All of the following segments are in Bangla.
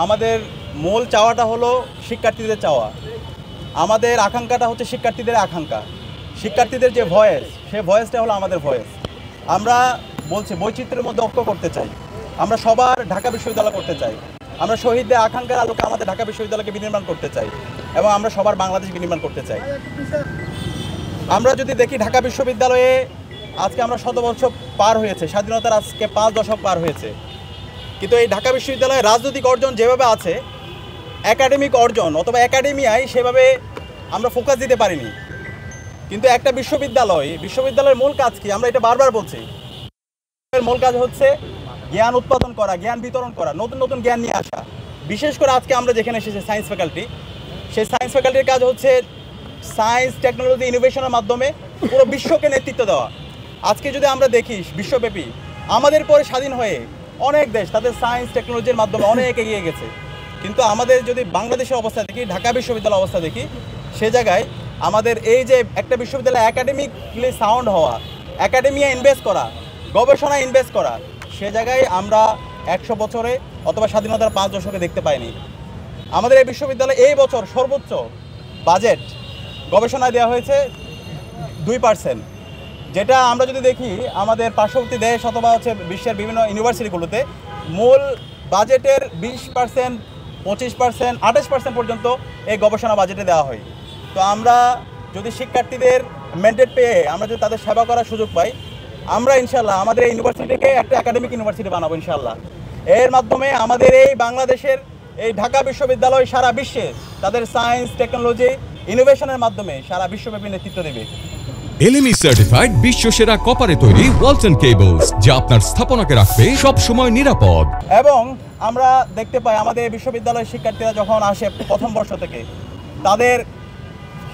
আমাদের মূল চাওয়াটা হলো শিক্ষার্থীদের চাওয়া, আমাদের আকাঙ্ক্ষাটা হচ্ছে শিক্ষার্থীদের আকাঙ্ক্ষা, শিক্ষার্থীদের যে ভয়েস, সেই ভয়েসটা হলো আমাদের ভয়েস। আমরা বলছি বৈচিত্র্যের মধ্যে ঐক্য করতে চাই, আমরা সবার ঢাকা বিশ্ববিদ্যালয় করতে চাই, আমরা শহীদদের আকাঙ্ক্ষার আলোকে আমাদের ঢাকা বিশ্ববিদ্যালয়কে বিনির্মাণ করতে চাই এবং আমরা সবার বাংলাদেশ বিনির্মাণ করতে চাই। আমরা যদি দেখি ঢাকা বিশ্ববিদ্যালয়ে আজকে আমরা 100 বছর পার হয়েছে, স্বাধীনতার আজকে 5 দশক পার হয়েছে, কিন্তু এই ঢাকা বিশ্ববিদ্যালয়ে রাজনৈতিক অর্জন যেভাবে আছে, একাডেমিক অর্জন অথবা একাডেমিয়ায় সেভাবে আমরা ফোকাস দিতে পারিনি। কিন্তু একটা বিশ্ববিদ্যালয়ের মূল কাজ কি? আমরা এটা বারবার বলছি, মূল কাজ হচ্ছে জ্ঞান উৎপাদন করা, জ্ঞান বিতরণ করা, নতুন নতুন জ্ঞান নিয়ে আসা। বিশেষ করে আজকে আমরা যেখানে এসেছি সায়েন্স ফ্যাকাল্টি, সেই সায়েন্স ফ্যাকাল্টির কাজ হচ্ছে সায়েন্স টেকনোলজি ইনোভেশনের মাধ্যমে পুরো বিশ্বকে নেতৃত্ব দেওয়া। আজকে যদি আমরা দেখি বিশ্বব্যাপী আমাদের পরে স্বাধীন হয়ে অনেক দেশ তাদের সায়েন্স টেকনোলজির মাধ্যমে অনেক এগিয়ে গেছে, কিন্তু আমাদের যদি বাংলাদেশের অবস্থা দেখি, ঢাকা বিশ্ববিদ্যালয়ের অবস্থা দেখি, সে জায়গায় আমাদের এই যে একটা বিশ্ববিদ্যালয় একাডেমিকলি সাউন্ড হওয়া, একাডেমিয়া ইনভেস্ট করা, গবেষণায় ইনভেস্ট করা, সে জায়গায় আমরা 100 বছরে অথবা স্বাধীনতার 5 দশকে দেখতে পাইনি। আমাদের এই বিশ্ববিদ্যালয়ে এই বছর সর্বোচ্চ বাজেট গবেষণায় দেওয়া হয়েছে 2%, যেটা আমরা যদি দেখি আমাদের পার্শ্ববর্তী দেশ অথবা হচ্ছে বিশ্বের বিভিন্ন ইউনিভার্সিটিগুলোতে মূল বাজেটের 20%, 25%, 28% পর্যন্ত এই গবেষণা বাজেটে দেওয়া হয়। তো আমরা যদি শিক্ষার্থীদের ম্যান্ডেট পেয়ে আমরা যদি তাদের সেবা করার সুযোগ পাই, আমরা ইনশাল্লাহ আমাদের এই ইউনিভার্সিটিকে একটা একাডেমিক ইউনিভার্সিটি বানাবো ইনশাল্লাহ। এর মাধ্যমে আমাদের এই বাংলাদেশের এই ঢাকা বিশ্ববিদ্যালয় সারা বিশ্বে তাদের সায়েন্স টেকনোলজি ইনোভেশনের মাধ্যমে সারা বিশ্বব্যাপী নেতৃত্ব দেবে। এলএমই সার্টিফাইড বিশ্বসেরা কপারে তৈরি ওয়ালটন কেবলস, যা আপনার স্থাপনাকে রাখবে সব সময় নিরাপদ। এবং আমরা দেখতে পাই আমাদের বিশ্ববিদ্যালয়ের শিক্ষার্থীরা যখন আসে প্রথম বর্ষ থেকে, তাদের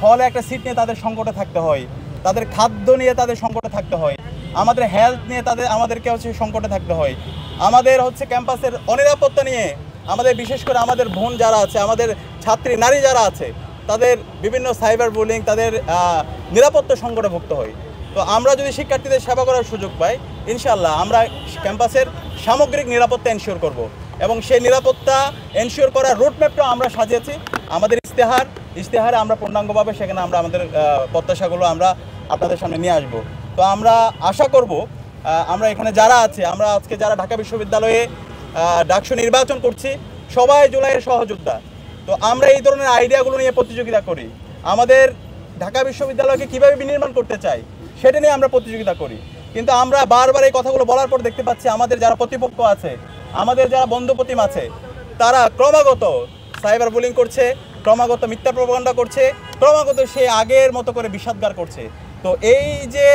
হলে একটা সিট নিয়ে তাদের সংকটে থাকতে হয়, তাদের খাদ্য নিয়ে তাদের সংকটে থাকতে হয়, আমাদের হেলথ নিয়ে আমাদেরকে হচ্ছে সংকটে থাকতে হয়, আমাদের হচ্ছে ক্যাম্পাসের অনিরাপত্তা নিয়ে আমাদের বিশেষ করে আমাদের বোন যারা আছে, আমাদের ছাত্রী নারী যারা আছে, তাদের বিভিন্ন সাইবার বুলিং, তাদের নিরাপত্তা সংকটে ভুগতে হয়। তো আমরা যদি শিক্ষার্থীদের সেবা করার সুযোগ পাই, ইনশাল্লাহ আমরা ক্যাম্পাসের সামগ্রিক নিরাপত্তা এনশিওর করব এবং সেই নিরাপত্তা এনশিওর করার রুটম্যাপটা আমরা সাজিয়েছি আমাদের ইশতেহারে আমরা পূর্ণাঙ্গভাবে সেখানে আমরা আমাদের প্রত্যাশাগুলো আমরা আপনাদের সামনে নিয়ে আসব। তো আমরা আশা করব আমরা এখানে যারা আছে, আমরা আজকে যারা ঢাকা বিশ্ববিদ্যালয়ে ডাকসু নির্বাচন করছি, সবাই জুলাইয়ের সহযোদ্ধা। তো আমরা এই ধরনের আইডিয়াগুলো নিয়ে প্রতিযোগিতা করি, আমাদের ঢাকা বিশ্ববিদ্যালয়কে কীভাবে বিনির্মাণ করতে চাই সেটা নিয়ে আমরা প্রতিযোগিতা করি। কিন্তু আমরা বারবার এই কথাগুলো বলার পর দেখতে পাচ্ছি আমাদের যারা প্রতিপক্ষ আছে, আমাদের যারা বন্ধুপ্রতিম আছে, তারা ক্রমাগত সাইবার বুলিং করছে, ক্রমাগত মিথ্যা প্রপাগান্ডা করছে, ক্রমাগত সে আগের মতো করে বিষাদগার করছে। তো এই যে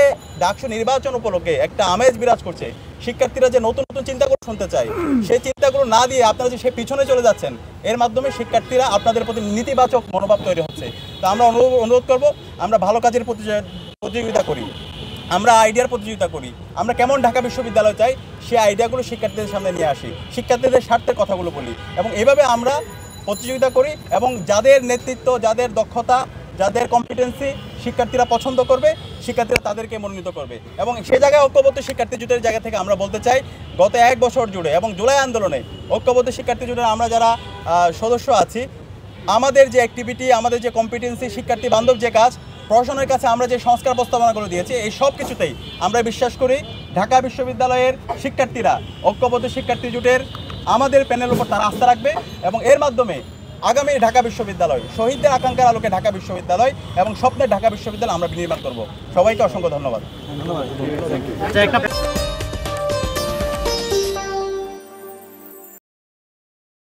ডাকসু নির্বাচন উপলক্ষে একটা আমেজ বিরাজ করছে, শিক্ষার্থীরা যে নতুন নতুন চিন্তাগুলো শুনতে চায়, সেই চিন্তাগুলো না দিয়ে আপনারা যে সে পিছনে চলে যাচ্ছেন, এর মাধ্যমে শিক্ষার্থীরা আপনাদের প্রতি নেতিবাচক মনোভাব তৈরি হচ্ছে। তো আমরা অনুরোধ করব, আমরা ভালো কাজের প্রতিযোগিতা করি, আমরা আইডিয়ার প্রতিযোগিতা করি, আমরা কেমন ঢাকা বিশ্ববিদ্যালয় চাই সেই আইডিয়াগুলো শিক্ষার্থীদের সামনে নিয়ে আসি, শিক্ষার্থীদের স্বার্থের কথাগুলো বলি এবং এভাবে আমরা প্রতিযোগিতা করি এবং যাদের নেতৃত্ব, যাদের দক্ষতা, যাদের কম্পিটেন্সি শিক্ষার্থীরা পছন্দ করবে, শিক্ষার্থীরা তাদেরকে মনোনীত করবে। এবং সে জায়গায় ঐক্যবদ্ধ শিক্ষার্থী জোটের জায়গা থেকে আমরা বলতে চাই, গত 1 বছর জুড়ে এবং জুলাই আন্দোলনে ঐক্যবদ্ধ শিক্ষার্থী জোটের আমরা যারা সদস্য আছি, আমাদের যে অ্যাক্টিভিটি, আমাদের যে কম্পিটেন্সি, শিক্ষার্থী বান্ধব যে কাজ, প্রশাসনের কাছে আমরা যে সংস্কার প্রস্তাবনাগুলো দিয়েছি, এই সব কিছুতেই আমরা বিশ্বাস করি ঢাকা বিশ্ববিদ্যালয়ের শিক্ষার্থীরা, ঐক্যবদ্ধ শিক্ষার্থী জোটের আমাদের প্যানেল উপর তারা আস্থা রাখবে এবং এর মাধ্যমে আগামী ঢাকা বিশ্ববিদ্যালয়, শহীদদের আকাঙ্ক্ষার আলোকে ঢাকা বিশ্ববিদ্যালয় এবং স্বপ্নের ঢাকা বিশ্ববিদ্যালয় আমরা বিনির্মাণ করব। সবাইকে অসংখ্য ধন্যবাদ।